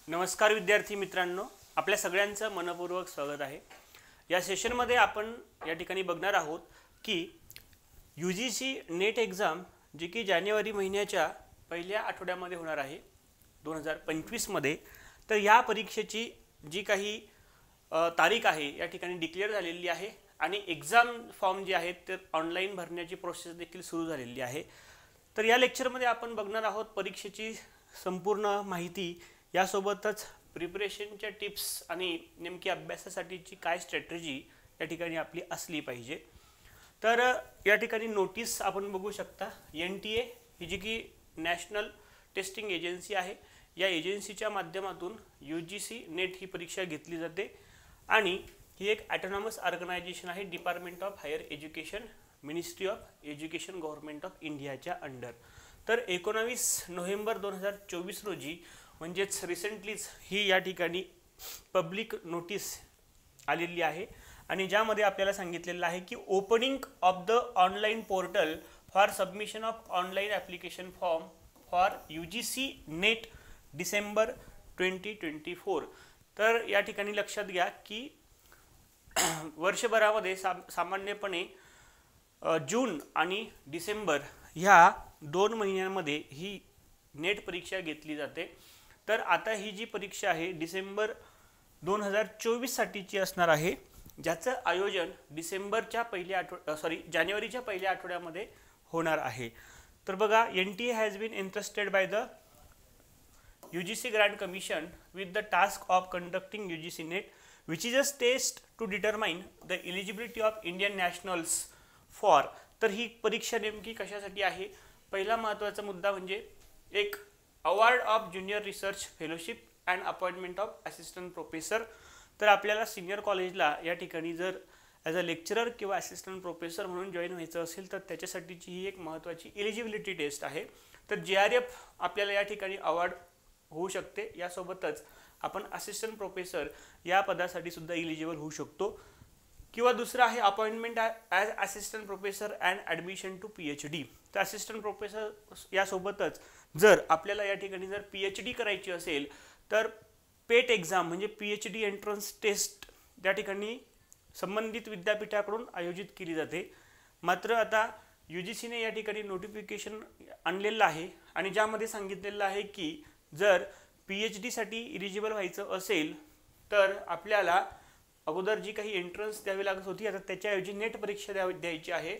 नमस्कार विद्यार्थी मित्रांनो, आपल्या सगळ्यांचं मनपूर्वक स्वागत आहे। या सेशनमध्ये आपण या ठिकाणी बघणार आहोत की UGC नेट एग्जाम जी की जानेवारी महिन्याच्या पहिल्या आठवड्यामध्ये होणार आहे 2025 मध्ये। तर या परीक्षेची जी काही तारीख आहे या ठिकाणी डिक्लेअर झालेली आहे आणि एग्जाम फॉर्म जे आहेत ते ऑनलाइन भरण्याची प्रोसेस देखील सुरू झालेली आहे। तर या लेक्चरमध्ये आपण बघणार आहोत परीक्षेची संपूर्ण माहिती, यासोबतच प्रिपरेशनच्या टिप्स आणि नेमकी अभ्यासासाठीची काय स्ट्रॅटेजी या ठिकाणी आपली असली पाहिजे। तर या ठिकाणी नोटीस आपण बघू शकता। NTA ही जी की नॅशनल टेस्टिंग एजन्सी आहे, या एजन्सीच्या माध्यमातून UGC नेट ही परीक्षा घेतली जाते आणि ही एक ऑटोनॉमस ऑर्गनायझेशन आहे, department of higher education, ministry of education, government of इंडियाच्या अंडर। तर 19 नोव्हेंबर 2024 रोजी म्हणजेच रिसेंटलीच ही या ठिकाणी पब्लिक नोटीस आलेली आहे आणि ज्यामध्ये आपल्याला सांगितलेलं आहे की opening of the online portal for submission of online application form for UGC net December 2024। तर या ठिकाणी लक्षात घ्या की वर्षभरामध्ये सामान्यपणे जून आणि डिसेंबर ह्या 2 महिन्यांमध्ये ही नेट परीक्षा घेतली जाते। तर आता ही जी परीक्षा आहे डिसेंबर 2024 साठीची असणार आहे, ज्याचं आयोजन जानेवारीच्या पहिल्या आठवड्यामध्ये होणार आहे। तर बघा, NTA has been interested by the UGC grant commission with the task of conducting UGC NET which is a test to determine the eligibility of Indian nationals for. तर ही परीक्षा नेमकी कशासाठी आहे? पहिला महत्त्वाचा मुद्दा म्हणजे एक award of junior research fellowship and appointment of assistant professor. तर आपल्याला सिनियर कॉलेजला या ठिकाणी जर ॲज अ लेक्चरर किंवा असिस्टंट प्रोफेसर म्हणून जॉईन व्हायचं असेल तर त्याच्यासाठीची ही एक महत्त्वाची एलिजिबिलिटी टेस्ट आहे। तर JRF आपल्याला या ठिकाणी अवॉर्ड होऊ शकते, यासोबतच आपण असिस्टंट प्रोफेसर या पदासाठी सुद्धा एलिजिबल होऊ शकतो। किंवा दुसरा आहे appointment as assistant professor and admission to PhD। तर असिस्टंट प्रोफेसर यासोबतच जर आपल्याला या ठिकाणी जर PhD करायची असेल तर पेट एक्झाम म्हणजे PhD एंट्रन्स टेस्ट त्या ठिकाणी संबंधित विद्यापीठाकडून आयोजित केली जाते। मात्र आता UGCने या ठिकाणी नोटिफिकेशन आणलेलं आहे आणि ज्यामध्ये सांगितलेलं आहे की जर PhD साठी एलिजिबल व्हायचं असेल तर आपल्याला अगोदर जी काही एंट्रन्स द्यावी लागत होती, आता त्याच्याऐवजी नेट परीक्षा द्यायची आहे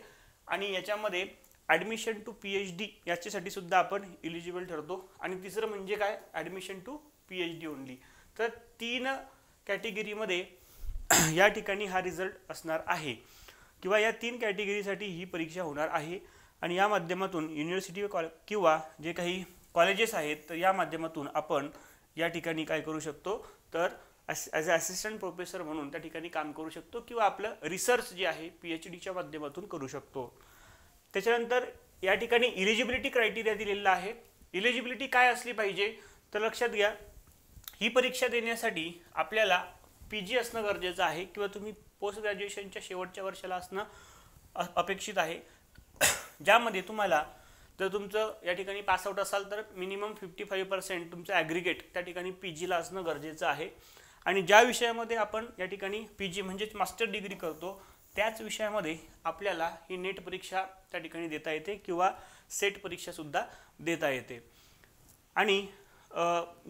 आणि याच्यामध्ये ॲडमिशन टू PhD याच्यासाठी सुद्धा आपण एलिजिबल ठरतो। आणि तिसरं म्हणजे काय, ॲडमिशन टू PhD ओनली। तर 3 कॅटेगरीमध्ये या ठिकाणी हा रिझल्ट असणार आहे किंवा या 3 कॅटेगरीसाठी ही परीक्षा होणार आहे आणि या माध्यमातून युनिव्हर्सिटी किंवा जे काही कॉलेजेस आहेत तर या माध्यमातून आपण या ठिकाणी काय करू शकतो, तर ॲज अ असिस्टंट प्रोफेसर म्हणून त्या ठिकाणी काम करू शकतो किंवा आपलं रिसर्च जे आहे PhDच्या माध्यमातून करू शकतो। त्याच्यानंतर या ठिकाणी इलिजिबिलिटी क्रायटेरिया दिलेला आहे। इलिजिबिलिटी काय असली पाहिजे तर लक्षात घ्या, ही परीक्षा देण्यासाठी आपल्याला PG असणं गरजेचं आहे किंवा तुम्ही पोस्ट ग्रॅज्युएशनच्या शेवटच्या वर्षाला असणं अपेक्षित आहे, ज्यामध्ये तुम्हाला जर तुमचं या ठिकाणी पासआउट असाल तर मिनिमम 55% तुमचं ॲग्रिगेट त्या ठिकाणी PGला असणं गरजेचं आहे। आणि ज्या विषयामध्ये आपण या ठिकाणी PG म्हणजेच मास्टर डिग्री करतो त्याच विषयामध्ये आपल्याला ही नेट परीक्षा त्या ठिकाणी देता येते किंवा सेट परीक्षासुद्धा देता येते। आणि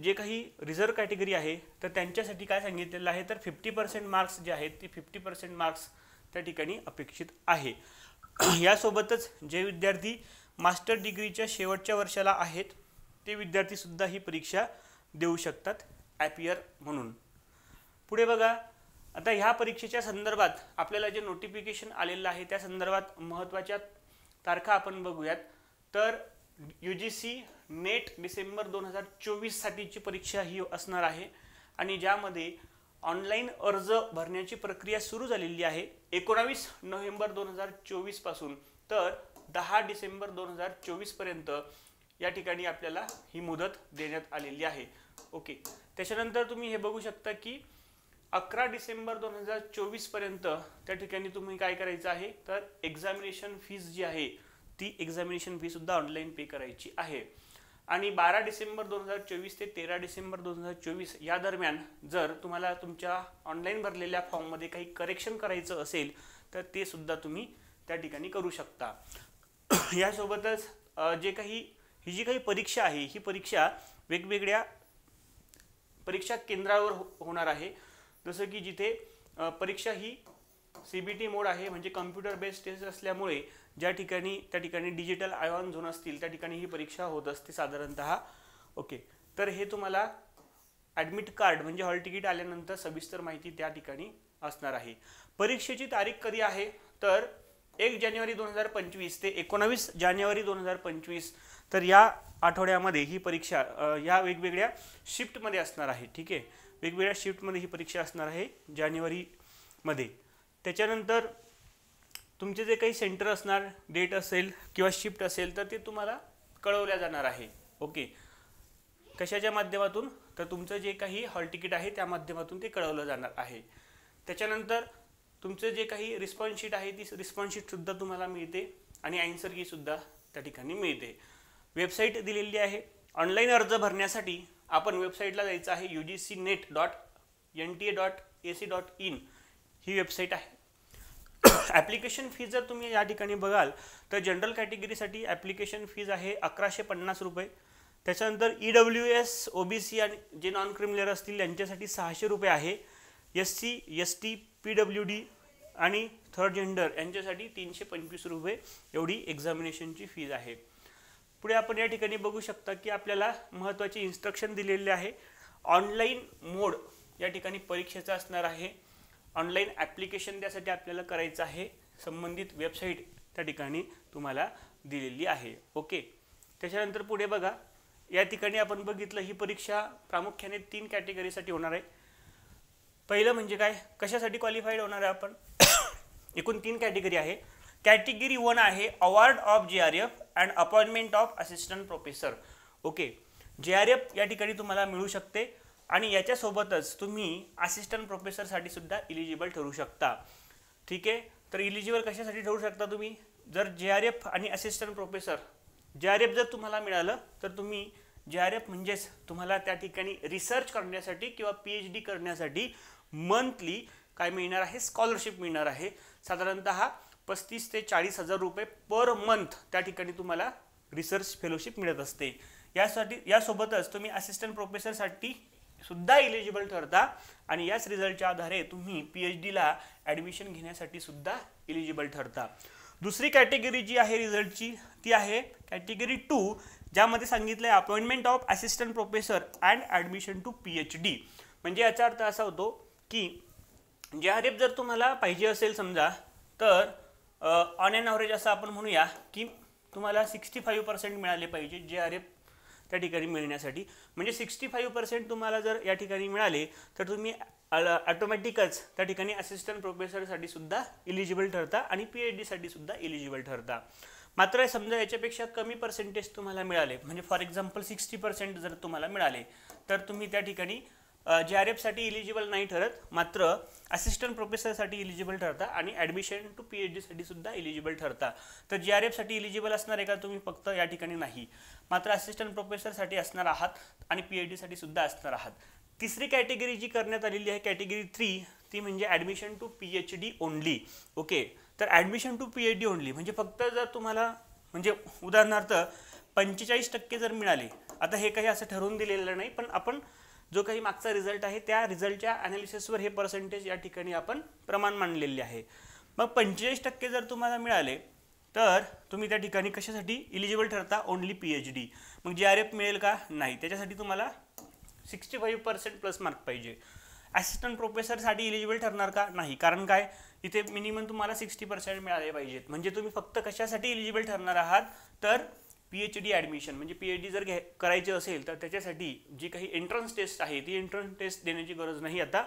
जे काही रिझर्व कॅटेगरी आहे तर त्यांच्यासाठी काय सांगितलेलं आहे तर 50% मार्क्स जे आहेत ते 50% मार्क्स त्या ठिकाणी अपेक्षित आहे। यासोबतच जे विद्यार्थी मास्टर डिग्रीच्या शेवटच्या वर्षाला आहेत ते विद्यार्थीसुद्धा ही परीक्षा देऊ शकतात ॲपियर म्हणून। पुढे बघा, आता ह्या परीक्षेच्या संदर्भात आपल्याला जे नोटिफिकेशन आलेलं आहे त्या संदर्भात महत्त्वाच्या तारखा आपण बघूयात। तर UGC नेट डिसेंबर 2024 साठीची परीक्षा ही असणार आहे आणि ज्यामध्ये ऑनलाईन अर्ज भरण्याची प्रक्रिया सुरू झालेली आहे 19 नोव्हेंबर 2024 पासून तर 10 डिसेंबर 2024 पर्यंत या ठिकाणी आपल्याला ही मुदत देण्यात आलेली आहे। ओके, त्याच्यानंतर तुम्ही हे बघू शकता की 11 डिसेंबर 2024 पर्यंत त्या ठिकाणी तुम्ही काय करायचं आहे तर एक्झामिनेशन फीस जी आहे ती एक्झामिनेशन फी सुद्धा ऑनलाइन पे करायची आहे। आणि 12 डिसेंबर 2024 ते 13 डिसेंबर 2024 या दरम्यान जर तुम्हाला तुमच्या ऑनलाईन भरलेल्या फॉर्ममध्ये काही करेक्शन करायचं असेल तर ते सुद्धा तुम्ही त्या ठिकाणी करू शकता. यासोबतच ही जी काही परीक्षा आहे ही परीक्षा वेगवेगळ्या परीक्षा केंद्रावर होणार आहे. जसं की जिथे परीक्षा ही CBT मोड आहे म्हणजे कम्प्युटर बेस्ड टेस्ट असल्यामुळे त्या ठिकाणी डिजिटल आयॉन झोन असतील त्या ठिकाणी ही परीक्षा होत असते साधारणतः. ओके, तर हे तुम्हाला ॲडमिट कार्ड म्हणजे हॉल तिकीट आल्यानंतर सविस्तर माहिती त्या ठिकाणी असणार आहे. परीक्षेची तारीख कधी आहे तर 1 जानेवारी 2025 ते 19 जानेवारी 2025. तर या आठवड्यामध्ये ही परीक्षा या वेगवेगळ्या शिफ्टमध्ये असणार आहे. ठीक आहे, वेगवेगळ्या शिफ्टमध्ये ही परीक्षा असणार आहे जानेवारीमध्ये. त्याच्यानंतर तुमचे जे काही सेंटर असणार, डेट असेल किंवा शिफ्ट असेल तर ते तुम्हाला कळवल्या जाणार आहे. ओके, कशाच्या माध्यमातून तर तुमचं जे काही हॉल तिकीट आहे त्या माध्यमातून ते कळवलं जाणार आहे. त्याच्यानंतर तुमचं जे काही रिस्पॉन्स शीट आहे ती रिस्पॉन्स शीटसुद्धा तुम्हाला मिळते आणि आन्सर की सुद्धा त्या ठिकाणी मिळते. वेबसाईट दिलेली आहे. ऑनलाईन अर्ज भरण्यासाठी आपण वेबसाईटला जायचं आहे. ugcnet.nta.ac.in ही वेबसाईट आहे. ॲप्लिकेशन फीज जर तुम्ही या ठिकाणी बघाल तर जनरल कॅटेगरीसाठी ॲप्लिकेशन फीज आहे 1150 रुपये. त्याच्यानंतर EWS OBC आणि जे नॉन क्रिमिनल असतील यांच्यासाठी 600 रुपये आहे. SC ST PWD आणि थर्ड जेंडर यांच्यासाठी 325 रुपये एवढी एक्झामिनेशनची फीज आहे. पुढे आपण या ठिकाणी बघू शकता की आपल्याला महत्त्वाचे इन्स्ट्रक्शन दिलेले आहे. ऑनलाईन मोड या ठिकाणी परीक्षेचा असणार आहे. ऑनलाईन ॲप्लिकेशन त्यासाठी आपल्याला करायचं आहे. संबंधित वेबसाईट त्या ठिकाणी तुम्हाला दिलेली आहे. ओके, त्याच्यानंतर पुढे बघा, या ठिकाणी आपण बघितलं ही परीक्षा प्रामुख्याने 3 कॅटेगरीसाठी होणार आहे. पहिलं म्हणजे काय, कशासाठी क्वालिफाईड होणार आहे आपण एकूण 3 कॅटेगरी आहे. कॅटेगरी 1 आहे award of JRF and appointment of assistant professor. Okay, JRF या ठिकाणी तुम्हाला मिळू शकते आणि याच्यासोबतच तुम्ही असिस्टंट प्रोफेसरसाठी सुद्धा इलिजिबल ठरू शकता. ठीक आहे, तर इलिजिबल कशासाठी ठरू शकता तुम्ही, जर JRF आणि असिस्टंट प्रोफेसर JRF जर तुम्हाला मिळालं तर तुम्ही JRF म्हणजेच तुम्हाला त्या ठिकाणी रिसर्च करण्यासाठी किंवा PhD करण्यासाठी मंथली काय मिळणार आहे, स्कॉलरशिप मिळणार आहे. साधारणतः 35 ते 40 हजार रुपये पर मंथ त्या ठिकाणी तुम्हाला रिसर्च फेलोशिप मिळत असते. यासोबतच तुम्ही असिस्टंट प्रोफेसरसाठी सुद्धा इलिजिबल ठरता आणि याच रिझल्टच्या आधारे तुम्ही PhDला ॲडमिशन घेण्यासाठी सुद्धा इलिजिबल ठरता. दुसरी कॅटेगरी जी आहे रिझल्टची ती आहे कॅटेगरी 2, ज्यामध्ये सांगितलं आहे appointment of assistant professor and admission to PhD. म्हणजे याचा अर्थ असा होतो की JRF जर तुम्हाला पाहिजे असेल समजा तर ऑन एन ॲव्हरेज असं आपण म्हणूया की तुम्हाला 65% मिळाले पाहिजे JRF त्या ठिकाणी मिळण्यासाठी. म्हणजे 65% तुम्हाला जर या ठिकाणी मिळाले तर तुम्ही ऑटोमॅटिकच त्या ठिकाणी असिस्टंट प्रोफेसरसाठी सुद्धा इलिजिबल ठरता आणि PhDसाठी सुद्धा इलिजिबल ठरता. मात्र समजा याच्यापेक्षा कमी पर्सेंटेज तुम्हाला मिळाले, म्हणजे फॉर एक्झाम्पल 60% जर तुम्हाला मिळाले तर तुम्ही त्या ठिकाणी JRFसाठी इलिजिबल नाही ठरत, मात्र असिस्टंट प्रोफेसरसाठी इलिजिबल ठरता आणि ॲडमिशन टू PhDसाठी सुद्धा इलिजिबल ठरता. तर JRFसाठी इलिजिबल असणार आहे का तुम्ही फक्त या ठिकाणी नाही, मात्र असिस्टंट प्रोफेसरसाठी असणार आहात आणि PhDसाठी सुद्धा असणार आहात. तिसरी कॅटेगरी जी करण्यात आलेली आहे कॅटेगरी 3 ती म्हणजे admission to PhD only. Okay, तर ॲडमिशन टू PhD ओनली म्हणजे फक्त जर तुम्हाला म्हणजे उदाहरणार्थ 45% जर मिळाले, आता हे काही असं ठरवून दिलेलं नाही, पण आपण जो काही मागचा रिझल्ट आहे त्या रिझल्टच्या ॲनालिसिसवर हे पर्सेंटेज या ठिकाणी आपण प्रमाण मानलेले आहे. मग 45% जर तुम्हाला मिळाले तर तुम्ही त्या ठिकाणी कशासाठी इलिजिबल ठरता, ओनली PhD. मग JRF मिळेल का, नाही, त्याच्यासाठी तुम्हाला 65% प्लस मार्क पाहिजे. असिस्टंट प्रोफेसरसाठी इलिजिबल ठरणार का, नाही, कारण काय इथे मिनिमम तुम्हाला 60% मिळाले पाहिजेत. म्हणजे तुम्ही फक्त कशासाठी इलिजिबल ठरणार आहात तर PhD ॲडमिशन, म्हणजे PhD जर करायचे असेल तर त्याच्यासाठी जी काही एंट्रन्स टेस्ट आहे ती एंट्रन्स टेस्ट देण्याची गरज नाही. आता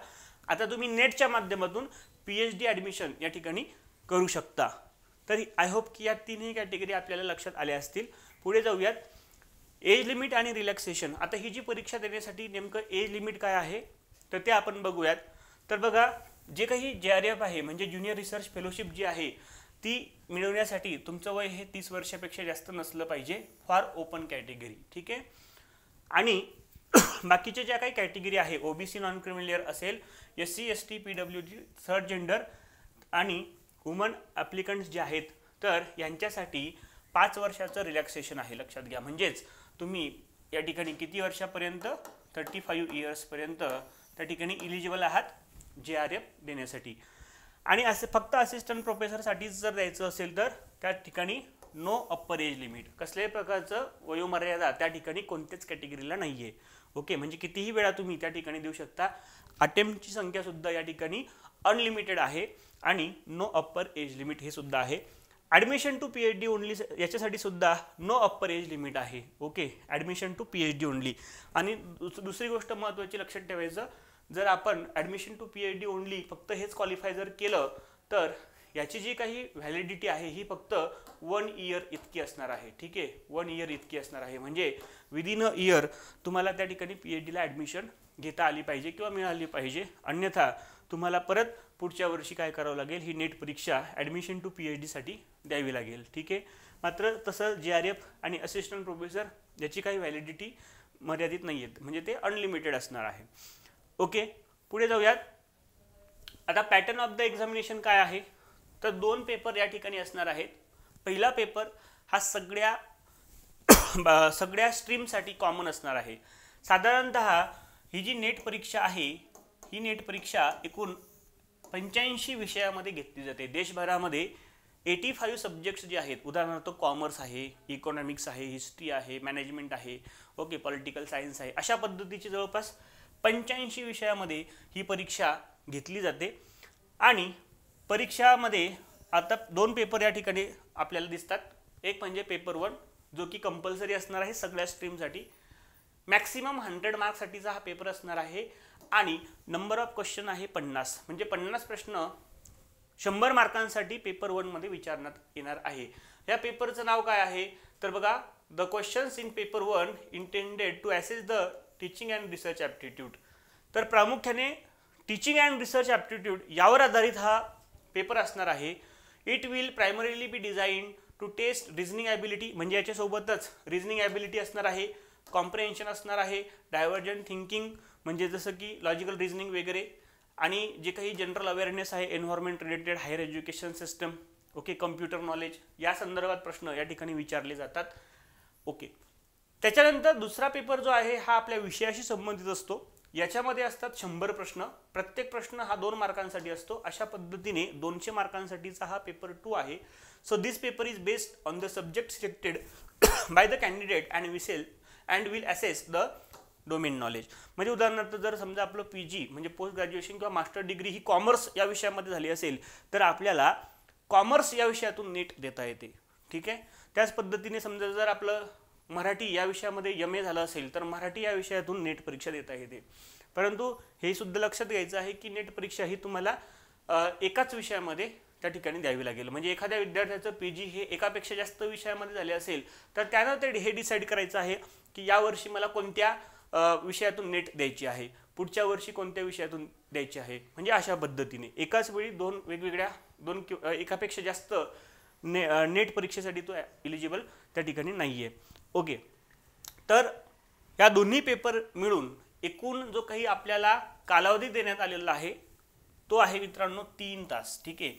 तुम्ही नेटच्या माध्यमातून PhD ॲडमिशन या ठिकाणी करू शकता. तर आय होप की या 3ही कॅटेगरी आपल्याला लक्षात आल्या असतील. पुढे जाऊयात, एज लिमिट आणि रिलॅक्सेशन. आता ही जी परीक्षा देण्यासाठी नेमकं एज लिमिट काय आहे तर ते आपण बघूयात. तर बघा, जे काही JRF आहे म्हणजे ज्युनियर रिसर्च फेलोशिप जी आहे ती मिळवण्यासाठी तुमचं वय हे 30 वर्षापेक्षा जास्त नसलं पाहिजे फॉर ओपन कॅटेगरी, ठीक आहे. आणि बाकीचे ज्या काही कॅटेगरी आहे, ओबीसी नॉन क्रिमिलियर असेल, SC ST PWD third gender आणि वुमन ॲप्लिकंट्स जे आहेत, तर यांच्यासाठी 5 वर्षाचं रिलॅक्सेशन आहे, लक्षात घ्या. म्हणजेच तुम्ही या ठिकाणी किती वर्षापर्यंत 35 इयर्सपर्यंत त्या ठिकाणी इलिजिबल आहात JRF देण्यासाठी. आणि असे फक्त असिस्टंट प्रोफेसरसाठीच जर द्यायचं असेल तर त्या ठिकाणी नो अप्पर एज लिमिट, कसल्याही प्रकारचं वयोमर्यादा त्या ठिकाणी कोणत्याच कॅटेगरीला नाही आहे. ओके, म्हणजे कितीही वेळा तुम्ही त्या ठिकाणी देऊ शकता. अटेम्प्टची संख्या सुद्धा या ठिकाणी अनलिमिटेड आहे आणि नो अप्पर एज लिमिट हे सुद्धा आहे. ॲडमिशन टू PhD ओनली याच्यासाठी सुद्धा नो अप्पर एज लिमिट आहे. Okay, admission to PhD only. आणि दुसरी गोष्ट महत्त्वाची लक्षात ठेवायचं, जर आपण ॲडमिशन टू PhD ओनली फक्त हेच क्वालिफाय जर केलं तर याची जी काही व्हॅलिडिटी आहे ही फक्त 1 इयर इतकी असणार आहे, ठीक आहे. 1 इयर इतकी असणार आहे, म्हणजे विदिन अ इयर तुम्हाला त्या ठिकाणी PhDला ॲडमिशन घेता आली पाहिजे किंवा मिळाली पाहिजे. अन्यथा तुम्हाला परत पुढच्या वर्षी काय करावं लागेल, ही नेट परीक्षा ॲडमिशन टू PhDसाठी द्यावी लागेल, ठीक आहे. मात्र तसं JRF आणि असिस्टंट प्रोफेसर याची काही व्हॅलिडिटी मर्यादित नाही आहेत, म्हणजे ते अनलिमिटेड असणार आहे. ओके, पुढे जाऊयात. आता पॅटर्न ऑफ द एक्झामिनेशन काय आहे, तर 2 पेपर या ठिकाणी असणार आहेत. पहिला पेपर हा सगळ्या स्ट्रीमसाठी कॉमन असणार आहे. साधारणतः ही जी नेट परीक्षा आहे, ही नेट परीक्षा एकूण 85 विषयामध्ये घेतली जाते. देशभरामध्ये 85 सब्जेक्ट्स जे आहेत, उदाहरणार्थ कॉमर्स आहे, इकॉनॉमिक्स आहे, हिस्ट्री आहे, मॅनेजमेंट आहे, ओके, पॉलिटिकल सायन्स आहे, अशा पद्धतीची जवळपास 85 विषयामध्ये ही परीक्षा घेतली जाते. आणि परीक्षामध्ये आता 2 पेपर या ठिकाणी आपल्याला दिसतात. एक म्हणजे पेपर 1 जो की कंपल्सरी असणार आहे सगळ्या स्ट्रीमसाठी. मॅक्सिमम 100 मार्क्ससाठीचा हा पेपर असणार आहे आणि नंबर ऑफ क्वेश्चन आहे 50, म्हणजे 50 प्रश्न 100 मार्कांसाठी पेपर 1 मध्ये विचारण्यात येणार आहे. या पेपरचं नाव काय आहे, तर बघा, the questions in paper 1 intended to assess the teaching and research aptitude. तर प्रामुख्याने टीचिंग अँड रिसर्च ॲप्टिट्यूड यावर आधारित हा पेपर असणार आहे. It will primarily be design to test reasoning ability, म्हणजे याच्यासोबतच रिझनिंग ॲबिलिटी असणार आहे, कॉम्प्रिहेन्शन असणार आहे, डायव्हर्जंट थिंकिंग म्हणजे जसं की लॉजिकल रिझनिंग वगैरे, आणि जे काही जनरल अवेअरनेस आहे, environment related, higher education system, okay, computer knowledge, या संदर्भात प्रश्न या ठिकाणी विचारले जातात. ओके, त्याच्यानंतर दुसरा पेपर जो आहे हा आपल्या विषयाशी संबंधित असतो. याच्यामध्ये असतात 100 प्रश्न. प्रत्येक प्रश्न हा 2 मार्कांसाठी असतो. अशा पद्धतीने 200 मार्कांसाठीचा हा पेपर 2 आहे. So this paper is based on the subject selected by the candidate and will assess the domain knowledge. म्हणजे उदाहरणार्थ जर समजा आपलं PG म्हणजे पोस्ट ग्रॅज्युएशन किंवा मास्टर डिग्री ही कॉमर्स या विषयामध्ये झाली असेल तर आपल्याला कॉमर्स या विषयातून नीट देता येते, ठीक आहे. त्याच पद्धतीने समजा जर आपलं मराठी या विषयामध्ये MA झालं असेल तर मराठी या विषयातून नेट परीक्षा देता येते. परंतु हे सुद्धा लक्षात घ्यायचं आहे की नेट परीक्षा ही तुम्हाला एकाच विषयामध्ये त्या ठिकाणी द्यावी लागेल. म्हणजे एखाद्या विद्यार्थ्याचं PG हे एकापेक्षा जास्त विषयामध्ये झाले असेल तर त्यानं ते हे डिसाईड करायचं आहे की यावर्षी मला कोणत्या विषयातून नेट द्यायची आहे, पुढच्या वर्षी कोणत्या विषयातून द्यायची आहे. म्हणजे अशा पद्धतीने एकाच वेळी 2 वेगवेगळ्या एकापेक्षा जास्त नेट परीक्षेसाठी तो इलिजिबल त्या ठिकाणी नाही आहे. ओके, तर या दोन्ही पेपर मिळून एकूण जो काही आपल्याला कालावधी देण्यात आलेला आहे तो आहे मित्रांनो 3 तास, ठीक आहे.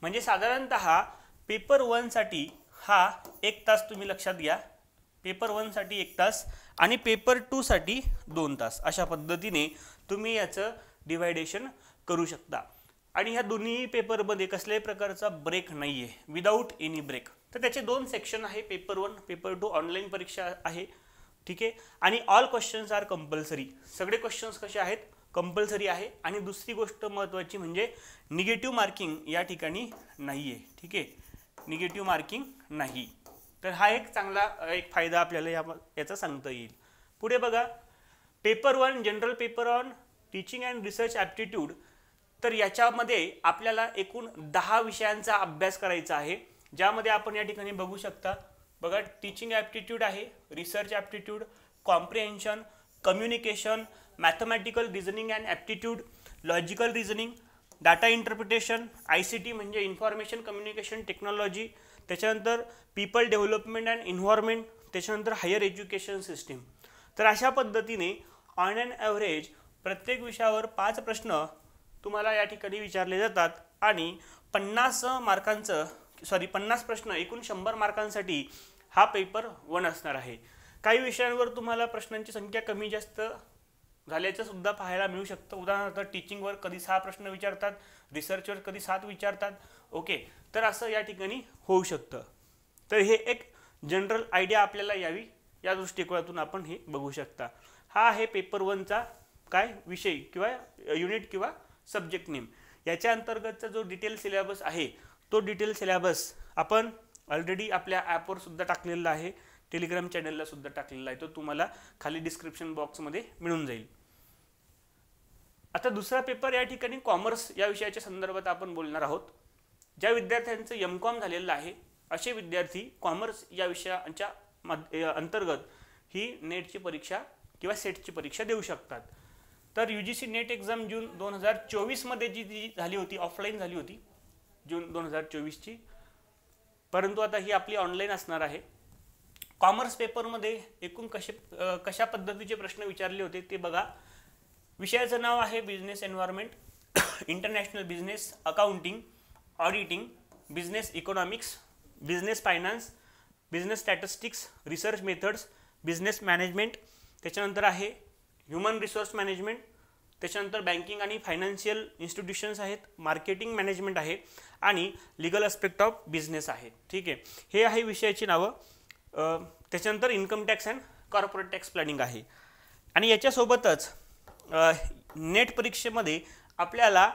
म्हणजे साधारणतः पेपर 1 साठी हा 1 तास तुम्ही लक्षात घ्या. पेपर 1 साठी 1 तास आणि पेपर 2 साठी 2 तास, अशा पद्धतीने तुम्ही याचं डिवायडेशन करू शकता. आणि ह्या दोन्ही पेपरमध्ये कसल्याही प्रकारचा ब्रेक नाही आहे, विदाऊट एनी ब्रेक. तर त्याचे 2 सेक्शन आहे, पेपर 1, पेपर 2 ऑनलाईन परीक्षा आहे, ठीक आहे. आणि ऑल क्वेश्चन्स आर कंपल्सरी, सगळे क्वेश्चन्स कसे आहेत, कंपल्सरी आहे. आणि दुसरी गोष्ट महत्त्वाची म्हणजे निगेटिव्ह मार्किंग या ठिकाणी नाही आहे, ठीक आहे, निगेटिव्ह मार्किंग नाही. तर हा एक चांगला एक फायदा आपल्याला याचा सांगता येईल. पुढे बघा, paper 1 general paper on teaching and research aptitude. तर याच्यामध्ये आपल्याला एकूण 10 विषयांचा अभ्यास करायचा आहे, ज्यामध्ये आपण या ठिकाणी बघू शकता. बघा, टीचिंग ॲप्टिट्यूड आहे, research aptitude, comprehension, communication, mathematical reasoning and aptitude, logical reasoning, data interpretation, ICT म्हणजे इन्फॉर्मेशन कम्युनिकेशन टेक्नॉलॉजी, त्याच्यानंतर पीपल डेव्हलपमेंट अँड एन्व्हायरमेंट, त्याच्यानंतर हायर एज्युकेशन सिस्टीम. तर अशा पद्धतीने ऑन अँड ॲव्हरेज प्रत्येक विषयावर 5 प्रश्न तुम्हाला या ठिकाणी विचारले जातात आणि 50 प्रश्न एकूण 100 मार्कांसाठी हा पेपर 1 असणार आहे. काही विषयांवर तुम्हाला प्रश्नांची संख्या कमी जास्त झाल्याचं सुद्धा पाहायला मिळू शकतं. उदाहरणार्थ टीचिंगवर कधी 6 प्रश्न विचारतात, रिसर्चवर कधी 7 विचारतात. ओके, तर असं या ठिकाणी होऊ शकतं. तर हे एक जनरल आयडिया आपल्याला यावी या दृष्टिकोनातून आपण हे बघू शकता. हा आहे पेपर 1चा काय विषय किंवा युनिट किंवा सब्जेक्ट नेम. याच्या अंतर्गतचा जो डिटेल सिलेबस आहे तो डिटेल सिलेबस आपण ऑलरेडी आपल्या ॲपवर सुद्धा टाकलेला आहे, टेलिग्राम चॅनलला सुद्धा टाकलेला आहे. तो तुम्हाला खाली डिस्क्रिप्शन बॉक्समध्ये मिळून जाईल. आता दुसरा पेपर या ठिकाणी कॉमर्स या विषयाच्या संदर्भात आपण बोलणार आहोत. ज्या विद्यार्थ्यांचं MCOM झालेलं आहे असे विद्यार्थी कॉमर्स या विषयाच्या अंतर्गत ही नेटची परीक्षा किंवा सेटची परीक्षा देऊ शकतात. तर UGC नेट एक्झाम जून 2024 मध्ये जी झाली होती, ऑफलाईन झाली होती जून 2024ची, परंतु आता ही आपली ऑनलाईन असणार आहे. कॉमर्स पेपरमध्ये एकूण कशा पद्धतीचे प्रश्न विचारले होते ते बघा. विषयाचं नाव आहे business environment, international business, accounting, auditing, business economics, business finance, business statistics, research methods, business management, त्याच्यानंतर आहे ह्युमन रिसोर्स मॅनेजमेंट, त्याच्यानंतर बँकिंग आणि फायनान्शियल इन्स्टिट्यूशन्स आहेत, मार्केटिंग मॅनेजमेंट आहे आणि लिगल ॲस्पेक्ट ऑफ बिझनेस आहे. ठीक आहे, हे आहे विषयाची नावं. त्याच्यानंतर income tax and corporate tax planning आहे. आणि याच्यासोबतच नेट परीक्षेमध्ये आपल्याला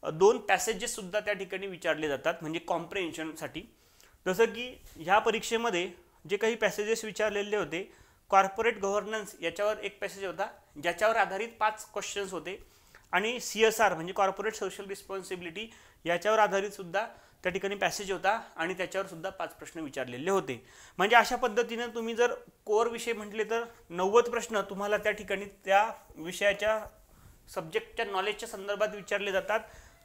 2 पॅसेजेस सुद्धा त्या ठिकाणी विचारले जातात म्हणजे कॉम्प्रिहेन्शनसाठी. जसं की ह्या परीक्षेमध्ये जे काही पॅसेजेस विचारलेले होते, कॉर्पोरेट गव्हर्नन्स याच्यावर एक पॅसेज होता ज्याच्यावर आधारित 5 क्वेश्चन्स होते आणि CSR म्हणजे कॉर्पोरेट सोशल रिस्पॉन्सिबिलिटी याच्यावर आधारित सुद्धा त्या ठिकाणी पॅसेज होता आणि त्याच्यावर सुद्धा 5 प्रश्न विचारलेले होते. म्हणजे अशा पद्धतीने तुम्ही जर कोर विषय म्हटले तर 90 प्रश्न तुम्हाला त्या ठिकाणी त्या विषयाच्या सब्जेक्टच्या नॉलेजच्या संदर्भात विचारले जातात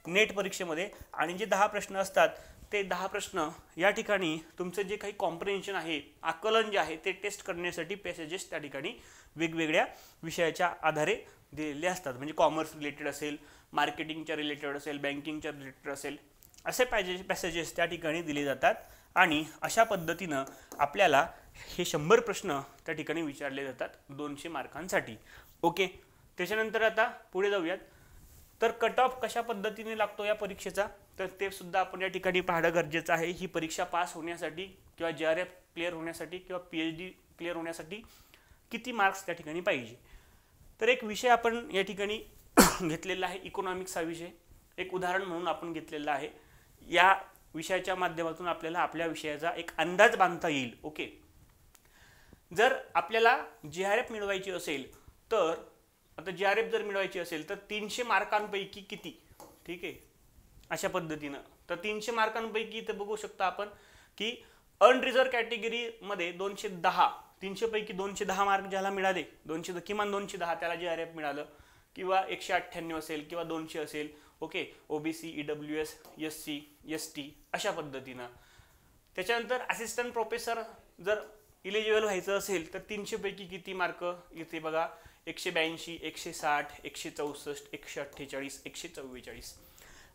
नेट परीक्षेमध्ये. आणि जे 10 प्रश्न असतात ते 10 प्रश्न या ठिकाणी तुमचं जे काही कॉम्प्रिहेन्शन आहे, आकलन जे आहे ते टेस्ट करण्यासाठी पॅसेजेस त्या ठिकाणी वेगवेगळ्या विषयाच्या आधारे दिलेले असतात. म्हणजे कॉमर्स रिलेटेड असेल, मार्केटिंगच्या रिलेटेड असेल, बँकिंगच्या रिलेटेड असेल, असे पॅसेजेस त्या ठिकाणी दिले जातात. आणि अशा पद्धतीनं आपल्याला हे 100 प्रश्न त्या ठिकाणी विचारले जातात 200 मार्कांसाठी. ओके, त्याच्यानंतर आता पुढे जाऊयात. तर कट ऑफ कशा पद्धतीने लागतो या परीक्षेचा तर ते सुद्धा आपण या ठिकाणी पाहणं गरजेचं आहे. ही परीक्षा पास होण्यासाठी किंवा JRF क्लिअर होण्यासाठी किंवा PhD क्लिअर होण्यासाठी किती मार्क्स त्या ठिकाणी पाहिजे. तर एक विषय आपण या ठिकाणी घेतलेला आहे, इकॉनॉमिक्स हा विषय एक उदाहरण म्हणून आपण घेतलेला आहे. या विषयाच्या माध्यमातून आपल्याला आपल्या विषयाचा एक अंदाज बांधता येईल. ओके, जर आपल्याला JRF मिळवायची असेल तर आता JRF जर मिळवायची असेल तर 300 मार्कांपैकी किती, ठीक आहे, अशा पद्धतीनं. तर 300 मार्कांपैकी इथे बघू शकता आपण की अनरिझर्व कॅटेगरीमध्ये 210, 300 पैकी 210 मार्क ज्याला मिळाले, किमान 210 त्याला JRF मिळालं, किंवा 198 असेल किंवा 200 असेल. Okay, OBC, EWS, SC, ST अशा पद्धतीनं. त्याच्यानंतर असिस्टंट प्रोफेसर जर इलिजिबल व्हायचं असेल तर 300 पैकी किती मार्क इथे बघा, 182, 160, 164, 148, 144.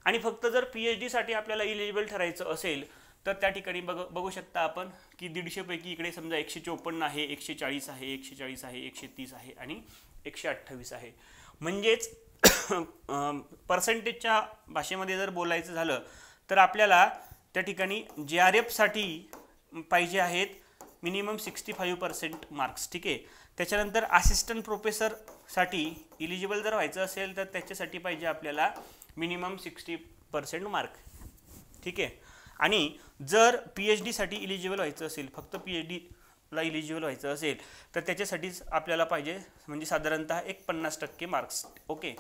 आणि फक्त जर PhD साठी आपल्याला इलिजिबल ठरायचं असेल तर त्या ठिकाणी बघू शकता आपण की 150 पैकी इकडे समजा 154 आहे, 140 आहे, 140 आहे, 130 आहे आणि 128 आहे. म्हणजेच पर्सेंटेजच्या भाषेमध्ये जर बोलायचं झालं तर आपल्याला त्या ठिकाणी JRF साठी पाहिजे आहेत मिनिमम 65% मार्क्स. ठीक आहे, त्याच्यानंतर असिस्टंट प्रोफेसरसाठी इलिजिबल जर व्हायचं असेल तर त्याच्यासाठी पाहिजे आपल्याला मिनिमम 60% मार्क. ठीक आहे, आणि जर PhD साठी इलिजिबल व्हायचं असेल, फक्त PhDला इलिजिबल व्हायचं असेल तर त्याच्यासाठीच आपल्याला पाहिजे म्हणजे साधारणतः एक 50% मार्क्स. ओके,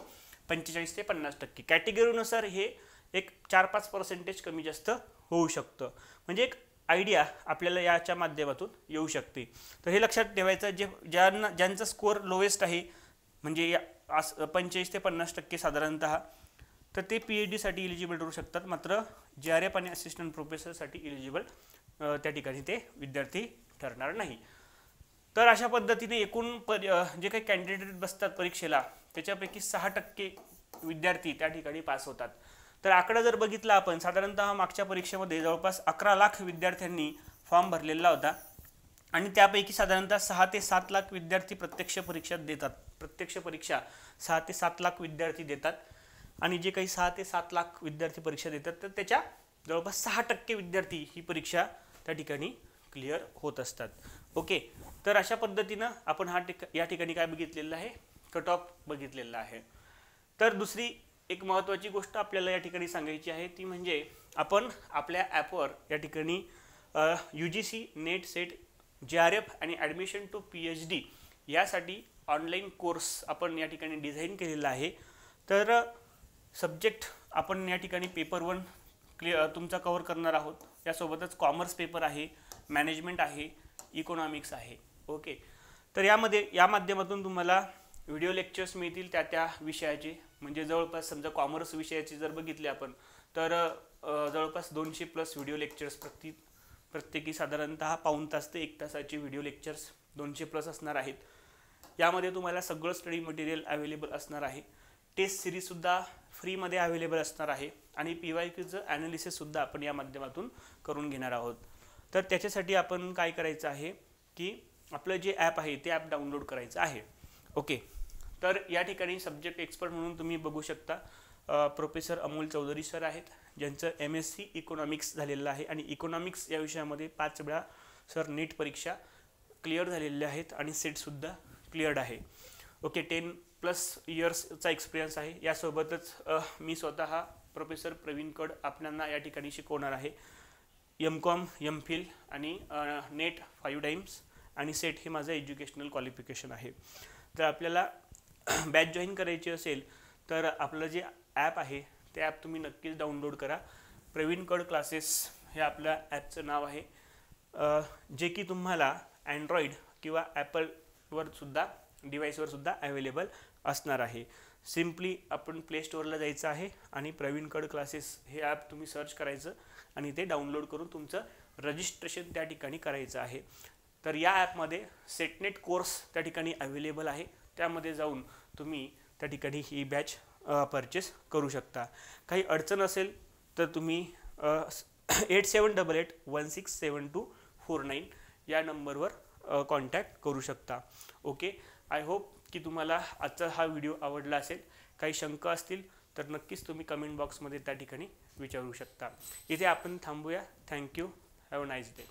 45 ते 50%. कॅटेगरीनुसार हे एक 4-5% कमी जास्त होऊ शकतं. म्हणजे एक आयडिया आपल्याला याच्या माध्यमातून येऊ शकते. तर हे लक्षात ठेवायचं, ज्यांचा स्कोअर लोएस्ट आहे म्हणजे 25 ते 50% साधारणतः तर ते PhDसाठी इलिजिबल ठरू शकतात, मात्र JRF आणि असिस्टंट प्रोफेसरसाठी इलिजिबल त्या ठिकाणी ते विद्यार्थी ठरणार नाही. तर अशा पद्धतीने एकूण जे काही कॅन्डिडेट बसतात परीक्षेला त्याच्यापैकी 6% विद्यार्थी त्या ठिकाणी पास होतात. तर आकडा जर बघितला आपण, साधारणतः मागच्या परीक्षेमध्ये जवळपास 11 लाख विद्यार्थ्यांनी फॉर्म भरलेला होता आणि त्यापैकी साधारणतः 6 ते 7 लाख विद्यार्थी प्रत्यक्ष परीक्षा देतात. प्रत्यक्ष परीक्षा 6 ते 7 लाख विद्यार्थी देतात आणि जे काही 6 ते 7 लाख विद्यार्थी परीक्षा देतात तर त्याच्या जवळपास 6% विद्यार्थी ही परीक्षा त्या ठिकाणी क्लिअर होत असतात. ओके, तर अशा पद्धतीनं आपण या ठिकाणी काय बघितलेलं आहे, कट ऑफ बघितलेला आहे. तर दुसरी एक महत्त्वाची गोष्ट आपल्याला या ठिकाणी सांगायची आहे ती म्हणजे आपण आपल्या ॲपवर या ठिकाणी UGC नेट सेट JRF आणि ॲडमिशन टू PhD यासाठी ऑनलाईन कोर्स आपण या ठिकाणी डिझाईन केलेला आहे. तर सब्जेक्ट आपण या ठिकाणी पेपर 1 तुमचा कव्हर करणार आहोत. यासोबतच कॉमर्स पेपर आहे, मॅनेजमेंट आहे, इकॉनॉमिक्स आहे. ओके, तर या माध्यमातून तुम्हाला व्हिडिओ लेक्चर्स मिळतील त्या विषयाचे. म्हणजे जवळपास समजा कॉमर्स विषयाचे जर बघितले आपण तर जवळपास 200+ व्हिडिओ लेक्चर्स प्रत्येकी साधारणतः पाऊण तास ते 1 तासाचे व्हिडिओ लेक्चर्स 200+ असणार आहेत. यामध्ये तुम्हाला सगळं स्टडी मटेरियल अवेलेबल असणार आहे. टेस्ट सिरीजसुद्धा फ्रीमध्ये अवेलेबल असणार आहे आणि PYQचं ॲनालिसिससुद्धा आपण या माध्यमातून करून घेणार आहोत. तर त्याच्यासाठी आपण काय करायचं आहे की आपलं जे ॲप आहे ते ॲप डाउनलोड करायचं आहे. ओके, तर या ठिकाणी सब्जेक्ट एक्सपर्ट म्हणून तुम्ही बघू शकता प्रोफेसर अमोल चौधरी सर आहेत, ज्यांचं MSc इकॉनॉमिक्स झालेलं आहे आणि इकॉनॉमिक्स या विषयामध्ये 5 वेळा सर नीट परीक्षा क्लिअर झालेल्या आहेत आणि सेटसुद्धा क्लिअर्ड आहे. ओके, 10+ इयर्सचा एक्सपिरियन्स आहे. यासोबतच मी स्वतः प्रोफेसर प्रवीण कड आपल्याला या ठिकाणी शिकवणार आहे. MCOM, MPhil आणि नेट 5 टाइम्स आणि सेट हे माझं एज्युकेशनल क्वालिफिकेशन आहे. जर आपल्याला बॅच जॉईन करायची असेल तर आपलं जे ॲप आहे ते ॲप तुम्ही नक्कीच डाउनलोड करा. प्रवीण कड क्लासेस हे आपल्या ॲपचं नाव आहे, जे की तुम्हाला अँड्रॉईड किंवा ॲपलवर सुद्धा डिव्हाइसवर सुद्धा अवेलेबल असणार आहे. सिम्पली आपण प्ले स्टोअरला जायचं आहे आणि प्रवीण कड क्लासेस हे ॲप तुम्ही सर्च करायचं आणि ते डाउनलोड करून तुमचं रजिस्ट्रेशन त्या ठिकाणी करायचं आहे. तर या ॲपमध्ये सेटनेट कोर्स त्या ठिकाणी अवेलेबल आहे. त्यामध्ये जाऊन तुम्ही त्या ठिकाणी ही बॅच परचेस करू शकता. काही अडचण असेल तर तुम्ही 8788167249 या नंबरवर कॉन्टॅक्ट करू शकता. ओके, आय होप की तुम्हाला आजचा हा व्हिडिओ आवडला असेल. काही शंका असतील तर नक्कीच तुम्ही कमेंट बॉक्समध्ये त्या ठिकाणी विचारू शकता. इथे आपण थांबूया. Thank you. Have a nice day.